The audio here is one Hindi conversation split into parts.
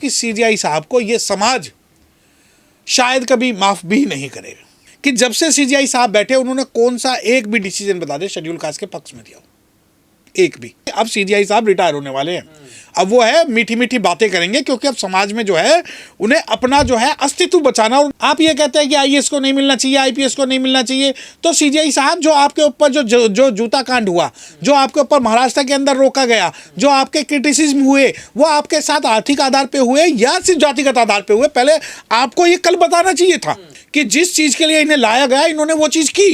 कि सीजीआई साहब को ये समाज शायद कभी माफ भी नहीं करेगा कि जब से सीजीआई साहब बैठे उन्होंने कौन सा एक भी डिसीजन बता दे शेड्यूल कास्ट के पक्ष में दिया हो, एक भी। अब सीजीआई साहब रिटायर होने वाले हैं, अब वो है मीठी मीठी बातें करेंगे क्योंकि अब समाज में जो है उन्हें अपना जो है अस्तित्व बचाना। और आप ये कहते हैं कि आईएएस को नहीं मिलना चाहिए, आईपीएस को नहीं मिलना चाहिए, तो सीजीआई साहब जो आपके ऊपर जो जूता कांड हुआ, जो आपके ऊपर महाराष्ट्र के अंदर रोका गया, जो आपके क्रिटिसिज्म हुए, वो आपके साथ आर्थिक आधार पे हुए या सिर्फ जातिगत आधार पे हुए? पहले आपको ये कल बताना चाहिए था कि जिस चीज के लिए इन्हें लाया गया इन्होंने वो चीज की,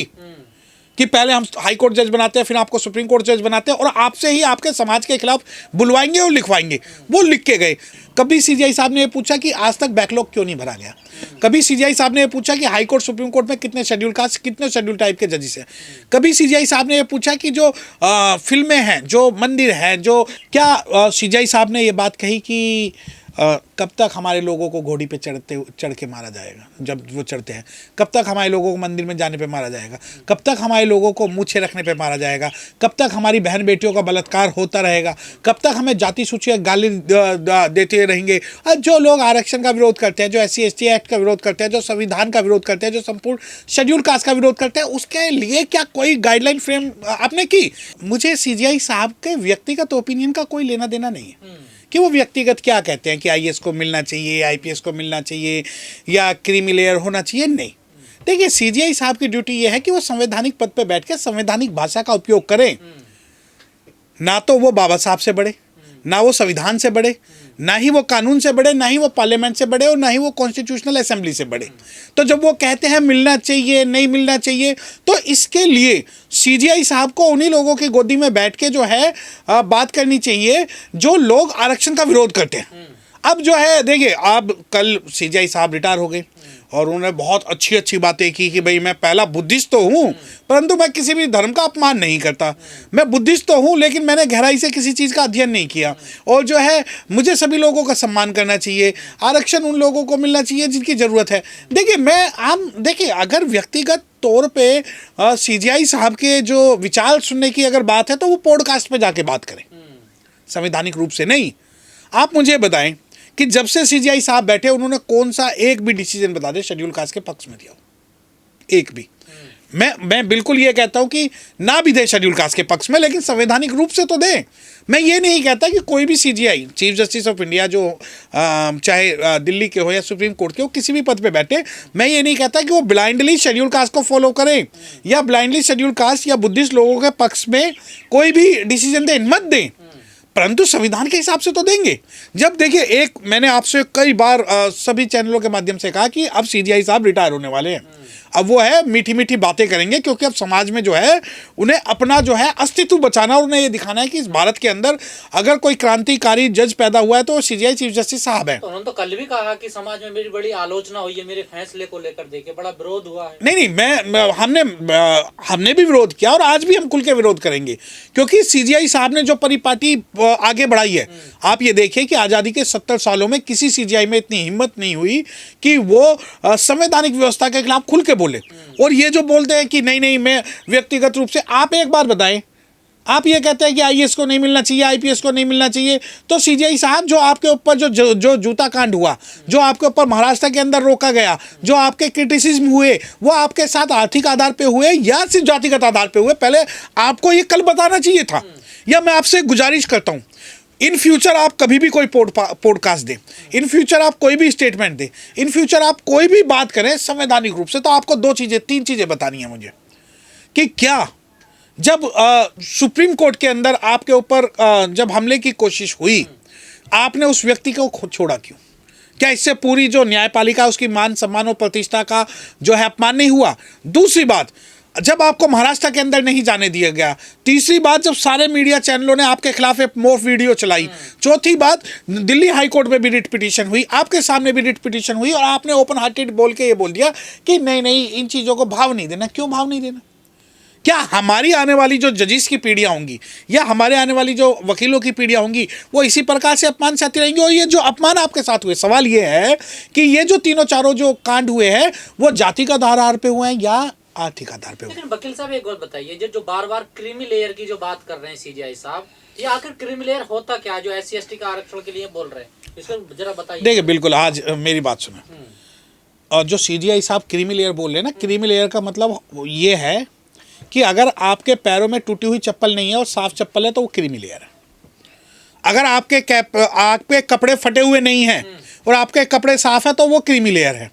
कि पहले हम हाई कोर्ट जज बनाते हैं, फिर आपको सुप्रीम कोर्ट जज बनाते हैं और आपसे ही आपके समाज के खिलाफ बुलवाएंगे और लिखवाएंगे। वो लिख के गए। कभी सीजीआई साहब ने ये पूछा कि आज तक बैकलॉग क्यों नहीं भरा गया? कभी सीजीआई साहब ने ये पूछा कि हाई कोर्ट सुप्रीम कोर्ट में कितने शेड्यूल कास्ट, कितने शेड्यूल टाइप के जजेस हैं? कभी सीजीआई साहब ने ये पूछा कि जो फिल्में हैं, जो मंदिर हैं, जो क्या सीजीआई साहब ने ये बात कही कि कब तक हमारे लोगों को घोड़ी पे चढ़ के मारा जाएगा? जब वो चढ़ते हैं, कब तक हमारे लोगों को मंदिर में जाने पे मारा जाएगा? कब तक हमारे लोगों को मूछे रखने पे मारा जाएगा? कब तक हमारी बहन बेटियों का बलात्कार होता रहेगा? कब तक हमें जाति सूची गाली देते रहेंगे? जो लोग आरक्षण का विरोध करते हैं, जो SC/ST एक्ट का विरोध करते हैं, जो संविधान का विरोध करते हैं, जो संपूर्ण शेड्यूल कास्ट का विरोध करते हैं, उसके लिए क्या कोई गाइडलाइन फ्रेम आपने की? मुझे सीजीआई साहब के व्यक्तिगत ओपिनियन का कोई लेना देना नहीं है कि वो व्यक्तिगत क्या कहते हैं कि आईएएस को मिलना चाहिए, आईपीएस को मिलना चाहिए या क्रीमी लेयर होना चाहिए। नहीं, देखिए सीजीआई साहब की ड्यूटी ये है कि वो संवैधानिक पद पे बैठ के संवैधानिक भाषा का उपयोग करें। ना तो वो बाबा साहब से बड़े, ना वो संविधान से बड़े, ना ही वो कानून से बड़े, ना ही वो पार्लियामेंट से बड़े और ना ही वो कॉन्स्टिट्यूशनल असेंबली से बड़े। तो जब वो कहते हैं मिलना चाहिए, नहीं मिलना चाहिए, तो इसके लिए सीजीआई साहब को उन्हीं लोगों की गोदी में बैठ के जो है बात करनी चाहिए जो लोग आरक्षण का विरोध करते हैं। अब जो है देखिए, अब कल सीजीआई साहब रिटायर हो गए और उन्होंने बहुत अच्छी अच्छी बातें की कि भाई मैं पहला बुद्धिस्ट तो हूँ परंतु मैं किसी भी धर्म का अपमान नहीं करता। मैं बुद्धिस्ट तो हूँ लेकिन मैंने गहराई से किसी चीज़ का अध्ययन नहीं किया और जो है मुझे सभी लोगों का सम्मान करना चाहिए, आरक्षण उन लोगों को मिलना चाहिए जिनकी ज़रूरत है। देखिए देखिए अगर व्यक्तिगत तौर पे सीजीआई साहब के जो विचार सुनने की अगर बात है तो वो पॉडकास्ट पे जाके बात करें, संवैधानिक रूप से नहीं। आप मुझे बताएं कि जब से सीजीआई साहब बैठे उन्होंने कौन सा एक भी डिसीजन बता दे शेड्यूल कास्ट के पक्ष में दिया हो, एक भी। मैं बिल्कुल ये कहता हूं कि ना भी दे शेड्यूल कास्ट के पक्ष में, लेकिन संवैधानिक रूप से तो दे। मैं ये नहीं कहता कि कोई भी CGI, chief justice of India, जो चाहे दिल्ली के हो या सुप्रीम कोर्ट के हो, किसी भी पद पे बैठे, मैं ये नहीं कहता कि वो ब्लाइंडली शेड्यूल कास्ट को फॉलो करें या ब्लाइंडली शेड्यूल कास्ट या बुद्धिस्ट लोगों के पक्ष में कोई भी डिसीजन दें, मत दें, परंतु संविधान के हिसाब से तो देंगे। जब देखिए, एक मैंने आपसे कई बार सभी चैनलों के माध्यम से कहा कि अब सीजीआई साहब रिटायर होने वाले हैं, अब वो है मीठी मीठी बातें करेंगे क्योंकि अब समाज में जो है उन्हें अपना जो है अस्तित्व बचाना और उन्हें ये दिखाना है कि इस भारत के अंदर अगर कोई क्रांतिकारी जज पैदा हुआ है तो सीजीआई चीफ जस्टिस साहब है। तो उन्होंने तो कल भी कहा कि समाज में मेरी बड़ी आलोचना हुई है, मेरे फैसले को लेकर देखे बड़ा विरोध हुआ है। नहीं, हमने भी विरोध किया और आज भी हम खुल के विरोध करेंगे क्योंकि सीजीआई साहब ने जो परिपाटी आगे बढ़ाई है, आप ये देखिए कि आज़ादी के 70 सालों में किसी सीजीआई में इतनी हिम्मत नहीं हुई कि वो संवैधानिक व्यवस्था के खिलाफ खुल के बोले। और ये जो बोलते हैं कि नहीं मैं व्यक्तिगत रूप से, आप एक बार बताएं, आप ये कहते हैं कि आईएएस को नहीं मिलना चाहिए, आईपीएस को नहीं मिलना चाहिए, तो सीजीआई साहब जो आपके ऊपर जो जूता कांड हुआ, जो आपके ऊपर महाराष्ट्र के अंदर रोका गया, जो आपके क्रिटिसिज्म हुए, वो आपके साथ आर्थिक आधार पे हुए या सिर्फ जातिगत आधार पे हुए? पहले आपको ये कल बताना चाहिए था। या मैं आपसे गुजारिश करता हूं, इन फ्यूचर आप कभी भी कोई पॉडकास्ट दें, इन फ्यूचर आप कोई भी स्टेटमेंट दें, इन फ्यूचर आप कोई भी बात करें संवैधानिक रूप से, तो आपको 3 चीज़ें बतानी है मुझे कि क्या जब सुप्रीम कोर्ट के अंदर आपके ऊपर जब हमले की कोशिश हुई, आपने उस व्यक्ति को छोड़ा क्यों? क्या इससे पूरी जो न्यायपालिका, उसकी मान सम्मान और प्रतिष्ठा का जो है अपमान नहीं हुआ? दूसरी बात, जब आपको महाराष्ट्र के अंदर नहीं जाने दिया गया। तीसरी बात, जब सारे मीडिया चैनलों ने आपके खिलाफ एक मोर्फ वीडियो चलाई। चौथी बात, दिल्ली हाई कोर्ट में भी रिट पिटीशन हुई, आपके सामने भी रिट पिटीशन हुई और आपने ओपन हार्टेड बोल के ये बोल दिया कि नहीं इन चीज़ों को भाव नहीं देना। क्यों भाव नहीं देना? क्या हमारी आने वाली जो जजिस की पीढ़ियाँ होंगी या हमारे आने वाली जो वकीलों की पीढ़ियाँ होंगी वो इसी प्रकार से अपमान सहती रहेंगी? और ये जो अपमान आपके साथ हुए, सवाल ये है कि ये जो तीनों चारों जो कांड हुए हैं वो जाति का आधार पे हुए हैं या आर्थिक आधार पे हो। लेकिन वकील साहब एक बात बताइए, जो बार बार क्रीमी लेयर की जो बात कर रहे हैं सीजीआई साहब, ये आखिर क्रीमी लेयर होता क्या, जो SC ST का आरक्षण के लिए बोल रहे हैं, इसको जरा बताइए। देखिए बिल्कुल, आज मेरी बात सुने, और जो सीजीआई साहब क्रीमी लेयर बोल रहे हैं ना, क्रीमी लेयर का मतलब ये है कि अगर आपके पैरों में टूटी हुई चप्पल नहीं है और साफ चप्पल है तो वो क्रीमी लेयर है। अगर आपके कपड़े फटे हुए नहीं हैं और आपके कपड़े साफ है तो वो क्रीमी लेयर है।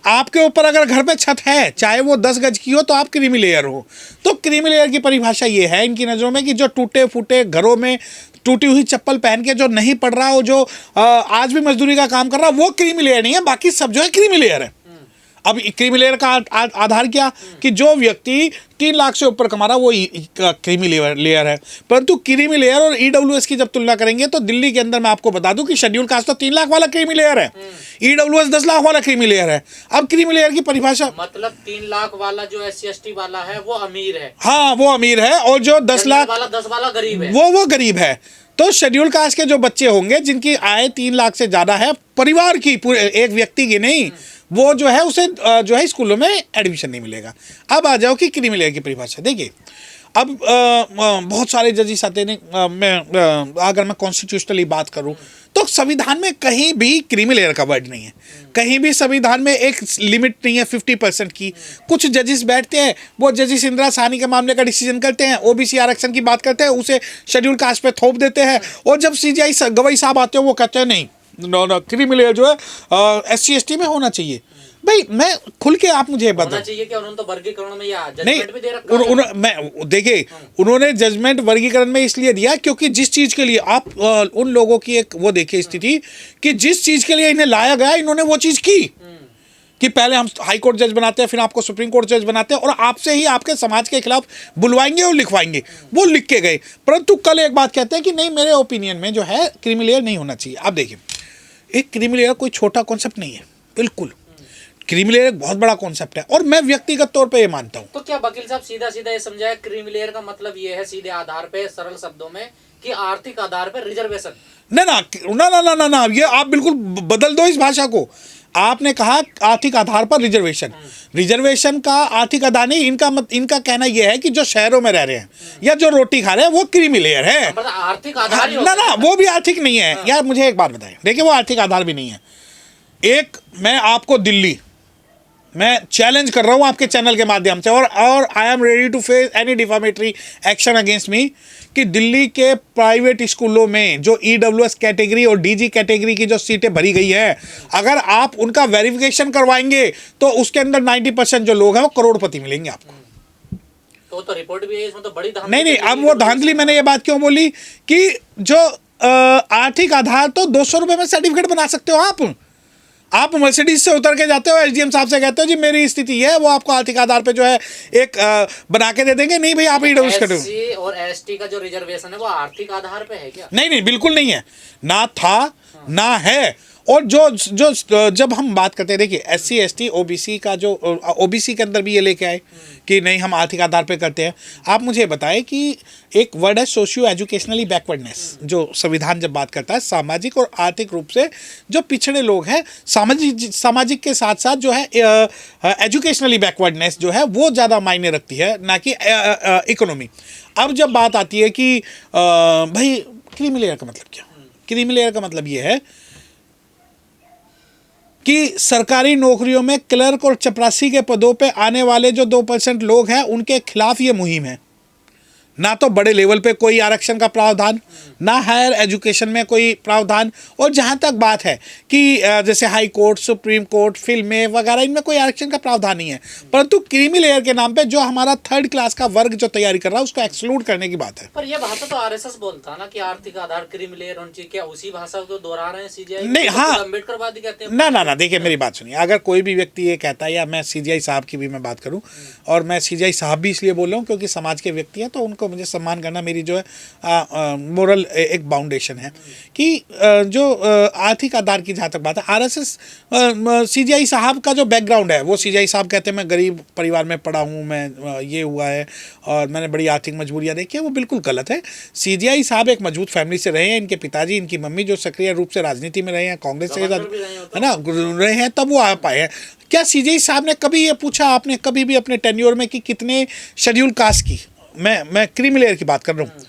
आपके ऊपर अगर घर पे छत है, चाहे वो 10 गज की हो, तो आप क्रीमी लेयर हो। तो क्रीमी लेयर की परिभाषा ये है इनकी नज़रों में कि जो टूटे फूटे घरों में टूटी हुई चप्पल पहन के जो नहीं पढ़ रहा हो, जो आज भी मजदूरी का काम कर रहा, वो क्रीमी लेयर नहीं है, बाकी सब जो है क्रीमी लेयर है। अब क्रीमी लेयर का आधार क्या कि जो व्यक्ति 3 लाख से ऊपर कमा रहा वो क्रीमी लेयर है। परंतु क्रीमी लेयर और EWS की जब तुलना करेंगे तो दिल्ली के अंदर मैं आपको बता दूं कि शेड्यूल कास्ट तो 3 लाख वाला क्रीमी लेयर है, EWS 10 लाख वाला क्रीमी लेयर है। अब क्रीमी लेयर की परिभाषा मतलब 3 लाख वाला जो SC ST वाला है वो अमीर है। हाँ, वो अमीर है, और जो 10 लाख वाला 10 वाला गरीब है, वो गरीब है। तो शेड्यूल कास्ट के जो बच्चे होंगे जिनकी आय 3 लाख से ज्यादा है, परिवार की, पूरे एक व्यक्ति की नहीं, वो जो है उसे जो है स्कूलों में एडमिशन नहीं मिलेगा। अब आ जाओ कि क्रीमी लेयर की परिभाषा। देखिए अब बहुत सारे जजेस आते हैं, अगर मैं कॉन्स्टिट्यूशनली बात करूं तो संविधान में कहीं भी क्रीमी लेयर का वर्ड नहीं है, कहीं भी संविधान में एक लिमिट नहीं है 50% की। कुछ जजेस बैठते हैं, वो जजेस इंदिरा साहनी के मामले का डिसीजन करते हैं, OBC आरक्षण की बात करते हैं, उसे शेड्यूल कास्ट पे थोप देते हैं, और जब CJI गवई साहब आते हैं वो कहते हैं नहीं, नो क्रीमी लेयर जो है SC ST में होना चाहिए। भाई मैं खुल के, आप मुझे बताओ, होना चाहिए क्या? उन्होंने तो वर्गीकरण में या नहीं, जजमेंट भी दे रखा मैं देखिए उन्होंने जजमेंट वर्गीकरण में इसलिए दिया क्योंकि जिस चीज के लिए आप उन लोगों की एक वो देखिए स्थिति कि जिस चीज के लिए इन्हें लाया गया इन्होंने वो चीज की कि पहले हम हाई कोर्ट जज बनाते हैं, फिर आपको सुप्रीम कोर्ट जज बनाते हैं, और आपसे ही आपके समाज के खिलाफ बुलवाएंगे और लिखवाएंगे। वो लिख के गए, परंतु कल एक बात कहते हैं कि नहीं, मेरे ओपिनियन में जो है क्रीमी लेयर नहीं होना चाहिए। आप देखिए, एक क्रीमी लेयर कोई छोटा कॉन्सेप्ट नहीं है, बिल्कुल क्रीमी लेयर एक बहुत बड़ा कॉन्सेप्ट है, और मैं व्यक्तिगत तौर पे ये मानता हूँ। तो क्या वकील साहब सीधा सीधा ये समझाया, क्रीमी लेयर का मतलब ये है सीधे आधार पे, सरल शब्दों में, कि आर्थिक आधार पे रिजर्वेशन? ना ना ना ना ना ना ना, ये आप बिल्कुल बदल दो इस भाषा को। आपने कहा आर्थिक आधार पर रिजर्वेशन, रिजर्वेशन का आर्थिक आधार नहीं, इनका कहना यह है कि जो शहरों में रह रहे हैं या जो रोटी खा रहे हैं वो क्रीमी लेयर है। मतलब आर्थिक आधार ही ना ना, वो भी आर्थिक नहीं है। यार मुझे एक बात बताएं, देखिए वो आर्थिक आधार भी नहीं है। एक मैं आपको दिल्ली मैं चैलेंज कर रहा हूं आपके चैनल के माध्यम से, और I am ready to face any defamatory action against me, कि दिल्ली के प्राइवेट स्कूलों में जो EWS कैटेगरी और DG कैटेगरी की जो सीटें भरी गई है, अगर आप उनका वेरिफिकेशन करवाएंगे तो उसके अंदर 90% जो लोग हैं वो करोड़पति मिलेंगे आपको। तो रिपोर्ट भी है इसमें, तो बड़ी धांधली। नहीं, अब वो धांधली मैंने ये बात क्यों बोली कि जो आर्थिक आधार तो 200 रुपये में सर्टिफिकेट बना सकते हो आप मर्सिडीज से उतर के जाते हो, SDM साहब से कहते हो जी मेरी स्थिति है, वो आपको आर्थिक आधार पे जो है एक बना के दे देंगे। नहीं भाई, आप EWS करो। SC और ST का जो रिजर्वेशन है वो आर्थिक आधार पे है क्या? नहीं, बिल्कुल नहीं है, ना था ना है। और जो जब हम बात करते हैं, देखिए SC ST OBC का जो OBC के अंदर भी ये लेके आए कि नहीं हम आर्थिक आधार पे करते हैं। आप मुझे बताएं कि एक वर्ड है सोशियो एजुकेशनली बैकवर्डनेस, जो संविधान जब बात करता है सामाजिक और आर्थिक रूप से जो पिछड़े लोग हैं, सामाजिक के साथ साथ जो है एजुकेशनली बैकवर्डनेस जो है वो ज़्यादा मायने रखती है, ना कि इकोनॉमी। अब जब बात आती है कि भाई क्रीमी लेयर का मतलब क्या, क्रीमी लेयर का मतलब ये है कि सरकारी नौकरियों में क्लर्क और चपरासी के पदों पे आने वाले जो 2% लोग हैं उनके खिलाफ ये मुहिम है। ना तो बड़े लेवल पे कोई आरक्षण का प्रावधान, ना हायर एजुकेशन में कोई प्रावधान, और जहाँ तक बात है कि जैसे हाई कोर्ट, सुप्रीम कोर्ट, फिल्में वगैरह, इनमें कोई आरक्षण का प्रावधान नहीं है। परंतु क्रीमी लेयर के नाम पे जो हमारा 3rd क्लास का वर्ग जो तैयारी कर रहा है उसको एक्सक्लूड करने की बात है। पर यह भाषा तो RSS बोलता ना कि आर्थिक आधार क्रीमी लेयर होनी चाहिए, क्या उसी भाषा को दोहरा रहे हैं CJI? नहीं, हाँ, अम्बेडकरवादी कहते हैं ना, देखिए मेरी बात सुनिए, अगर कोई भी व्यक्ति ये कहता है, या मैं CJI साहब की भी मैं बात करूं, और मैं CJI साहब भी इसलिए बोल रहा हूँ क्योंकि समाज के व्यक्ति हैं तो उनको मुझे सम्मान करना मेरी जो है मोरल एक बाउंडेशन है कि जो आर्थिक आधार की जहाँ तक बात है, RSS CJI साहब का जो बैकग्राउंड है, वो CJI साहब कहते हैं मैं गरीब परिवार में पढ़ा हूँ, मैं ये हुआ है और मैंने बड़ी आर्थिक मजबूरियाँ देखी है, वो बिल्कुल गलत है। CJI साहब एक मजबूत फैमिली से रहे हैं, इनके पिताजी, इनकी मम्मी जो सक्रिय रूप से राजनीति में रहे हैं, कांग्रेस से है ना रहे हैं, तब वो आ पाए हैं। क्या सीजेआई साहब ने कभी ये पूछा आपने कभी भी अपने टेन्योर में कि कितने शेड्यूल कास्ट की, मैं क्रीमी लेयर की बात कर रहा हूँ,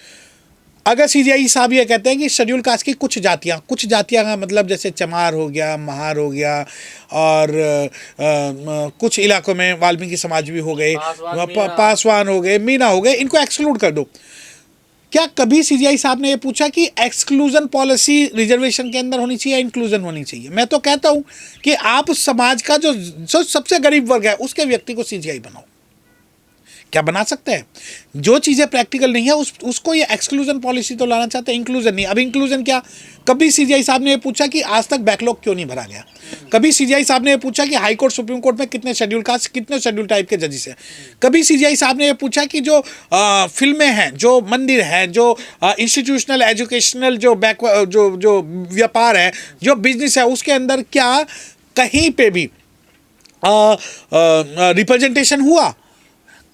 अगर सीजेआई साहब ये कहते हैं कि शेड्यूल कास्ट की कुछ जातियां का मतलब जैसे चमार हो गया, महार हो गया, और कुछ इलाकों में वाल्मीकि समाज भी हो गए, पासवान हो गए, मीना हो गए, इनको एक्सक्लूड कर दो, क्या कभी सीजेआई साहब ने ये पूछा कि एक्सक्लूजन पॉलिसी रिजर्वेशन के अंदर होनी चाहिए या इंक्लूजन होनी चाहिए? मैं तो कहता हूं कि आप समाज का जो सबसे गरीब वर्ग है उसके व्यक्ति को सीजेआई बनाओ। क्या बना सकते हैं? जो चीज़ें प्रैक्टिकल नहीं है उसको ये एक्सक्लूजन पॉलिसी तो लाना चाहते हैं, इंक्लूजन नहीं। अब इंक्लूजन क्या? कभी सीजेआई साहब ने ये पूछा कि आज तक बैकलॉग क्यों नहीं भरा गया? कभी सीजेआई साहब ने ये पूछा कि हाई कोर्ट सुप्रीम कोर्ट में कितने शेड्यूल कास्ट, कितने शेड्यूल टाइप के जजेस हैं? कभी सीजेआई साहब ने ये पूछा कि जो फिल्में हैं, जो मंदिर हैं, जो इंस्टीट्यूशनल एजुकेशनल जो व्यापार है, जो बिजनेस है, उसके अंदर क्या कहीं पे भी रिप्रेजेंटेशन हुआ?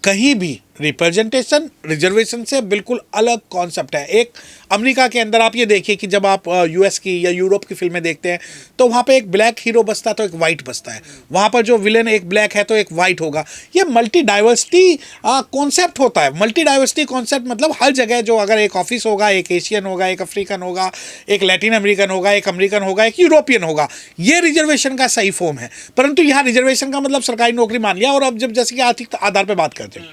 कहीं भी रिप्रेजेंटेशन रिजर्वेशन से बिल्कुल अलग कॉन्सेप्ट है। एक अमेरिका के अंदर आप ये देखिए कि जब आप यूएस की या यूरोप की फिल्में देखते हैं तो वहाँ पे एक ब्लैक हीरो बसता है तो एक वाइट बसता है, वहाँ पर जो विलेन एक ब्लैक है तो एक वाइट होगा। ये मल्टी डाइवर्सिटी कॉन्सेप्ट होता है। मल्टी डाइवर्सिटी कॉन्सेप्ट मतलब हर जगह जो अगर एक ऑफिस होगा, एक एशियन होगा, एक अफ्रीकन होगा, एक लैटिन अमेरिकन होगा, एक अमेरिकन होगा, एक यूरोपियन होगा, ये रिजर्वेशन का सही फॉर्म है। परंतु यहाँ रिजर्वेशन का मतलब सरकारी नौकरी मान लिया। और अब जब जैसे कि आर्थिक आधार पर बात करते हैं,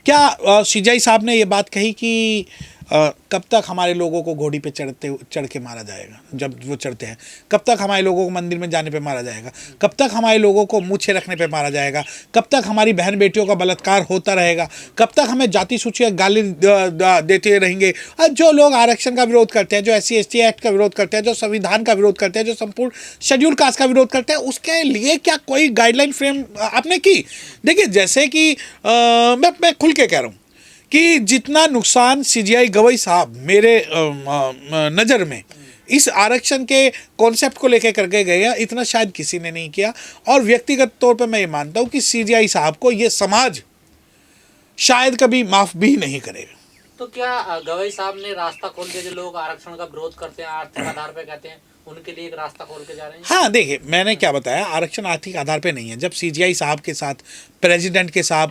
क्या सीजेआई साहब ने ये बात कही कि कब तक हमारे लोगों को घोड़ी पे चढ़ के मारा जाएगा? जब वो चढ़ते हैं, कब तक हमारे लोगों को मंदिर में जाने पे मारा जाएगा? कब तक हमारे लोगों को मूछे रखने पे मारा जाएगा? कब तक हमारी बहन बेटियों का बलात्कार होता रहेगा? कब तक हमें जाति सूची गाली देते रहेंगे? और जो लोग आरक्षण का विरोध करते हैं, जो SC ST एक्ट का विरोध करते हैं, जो संविधान का विरोध करते हैं, जो संपूर्ण शेड्यूल कास्ट का विरोध करते हैं, उसके लिए क्या कोई गाइडलाइन फ्रेम आपने की? देखिए, जैसे कि मैं खुल के कह रहा हूँ कि जितना नुकसान सीजेआई गवई साहब मेरे नज़र में इस आरक्षण के कॉन्सेप्ट को लेकर करके गए हैं, इतना शायद किसी ने नहीं किया। और व्यक्तिगत तौर पे मैं ये मानता हूँ कि सीजेआई साहब को ये समाज शायद कभी माफ़ भी नहीं करेगा। तो क्या गवई साहब ने रास्ता खोल दिया? जो लोग आरक्षण का विरोध करते हैं, आर्थिक आधार पे कहते हैं, उनके लिए एक रास्ता खोल के जा रहे हैं। हाँ, देखिए, मैंने क्या बताया, आरक्षण आर्थिक आधार पे नहीं है। जब सीजेआई साहब के साथ, प्रेसिडेंट के साथ,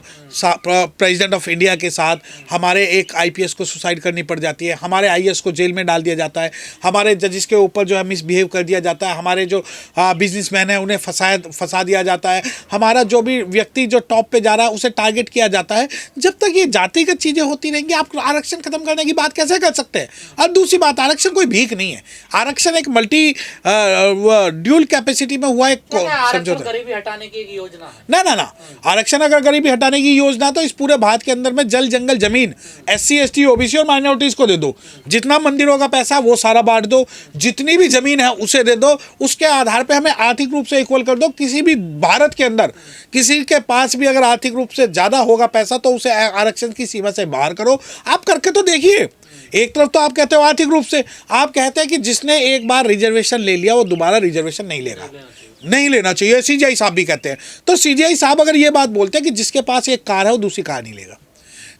प्रेसिडेंट ऑफ इंडिया के साथ हमारे एक IPS को सुसाइड करनी पड़ जाती है, हमारे IAS को जेल में डाल दिया जाता है, हमारे जजेस के ऊपर जो है मिसबिहेव कर दिया जाता है, हमारे जो बिजनेसमैन हैं उन्हें फंसा दिया जाता है, हमारा जो भी व्यक्ति जो टॉप पे जा रहा है उसे टारगेट किया जाता है, जब तक ये जातिगत चीज़ें होती रहेंगी आप आरक्षण खत्म करने की बात कैसे कर सकते हैं? और दूसरी बात, आरक्षण कोई भीख नहीं है। आरक्षण एक मल्टी ड्यूल कैपेसिटी में हुआ एक समझौता। गरीबी हटाने की एक योजना है। ना आरक्षण अगर गरीबी हटाने की योजना तो इस पूरे भारत के अंदर में जल जंगल जमीन SC ST OBC और माइनॉरिटीज को दे दो। जितना मंदिरों का पैसा वो सारा बांट दो, जितनी भी जमीन है उसे दे दो, उसके आधार पे हमें आर्थिक रूप से इक्वल कर दो। किसी भी भारत के अंदर किसी के पास भी अगर आर्थिक रूप से ज्यादा होगा पैसा तो उसे आरक्षण की सीमा से बाहर करो। आप करके तो देखिए। एक तरफ तो आप कहते हो आर्थिक रूप से, आप कहते हैं कि जिसने एक बार रिजर्वेशन ले लिया वो दोबारा रिजर्वेशन नहीं लेगा, नहीं लेना चाहिए। सीजेआई साहब भी कहते हैं। तो सीजेआई साहब अगर ये बात बोलते हैं कि जिसके पास एक कार है वो दूसरी कार नहीं लेगा,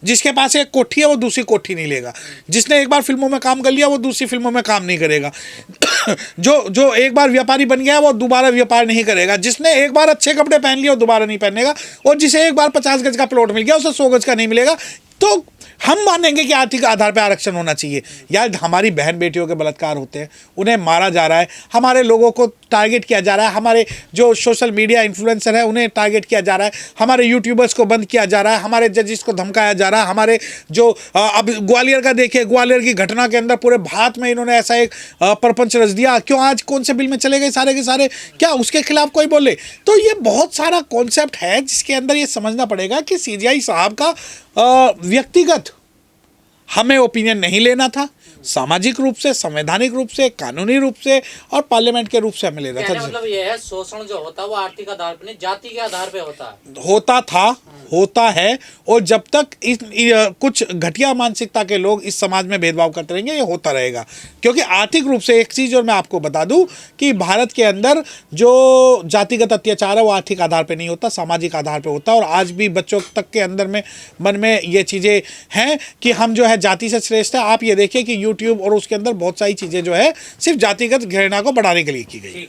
जिसके पास एक कोठी है वो दूसरी कोठी नहीं लेगा, जिसने एक बार फिल्मों में काम कर लिया वो दूसरी फिल्मों में काम नहीं करेगा, जो एक बार व्यापारी बन गया वो दोबारा व्यापार नहीं करेगा, जिसने एक बार अच्छे कपड़े पहन लिए वो दोबारा नहीं पहनेगा, और जिसे एक बार 50 गज का प्लॉट मिल गया उसे 100 गज का नहीं मिलेगा। तो हम मानेंगे कि आर्थिक आधार पर आरक्षण होना चाहिए। यार, हमारी बहन बेटियों के बलात्कार होते हैं, उन्हें मारा जा रहा है, हमारे लोगों को टारगेट किया जा रहा है, हमारे जो सोशल मीडिया इन्फ्लुएंसर है उन्हें टारगेट किया जा रहा है, हमारे यूट्यूबर्स को बंद किया जा रहा है, हमारे जजेस को धमकाया जा रहा है, हमारे जो अब ग्वालियर का देखिए, ग्वालियर की घटना के अंदर पूरे भारत में इन्होंने ऐसा एक प्रपंच रच दिया। क्यों आज कौन से बिल में चले गए सारे के सारे? क्या उसके खिलाफ कोई बोले? तो ये बहुत सारा कॉन्सेप्ट है जिसके अंदर ये समझना पड़ेगा कि सीजेआई साहब का व्यक्तिगत हमें ओपिनियन नहीं लेना था। सामाजिक रूप से, संवैधानिक रूप से, कानूनी रूप से और पार्लियामेंट के रूप से हमें लेना था। मतलब ये है, शोषण जो होता है वो आर्थिक आधार पर नहीं, जाति के आधार पे होता था, होता है, और जब तक कुछ घटिया मानसिकता के लोग इस समाज में भेदभाव करते रहेंगे ये होता रहेगा। क्योंकि आर्थिक रूप से एक चीज़ और मैं आपको बता दूं कि भारत के अंदर जो जातिगत अत्याचार है वो आर्थिक आधार पे नहीं होता, सामाजिक आधार पे होता है। और आज भी बच्चों तक के अंदर में मन में ये चीज़ें हैं कि हम जो है जाति से श्रेष्ठ है। आप ये देखिए कि यूट्यूब और उसके अंदर बहुत सारी चीज़ें जो है सिर्फ जातिगत घृणा को बढ़ाने के लिए की गई।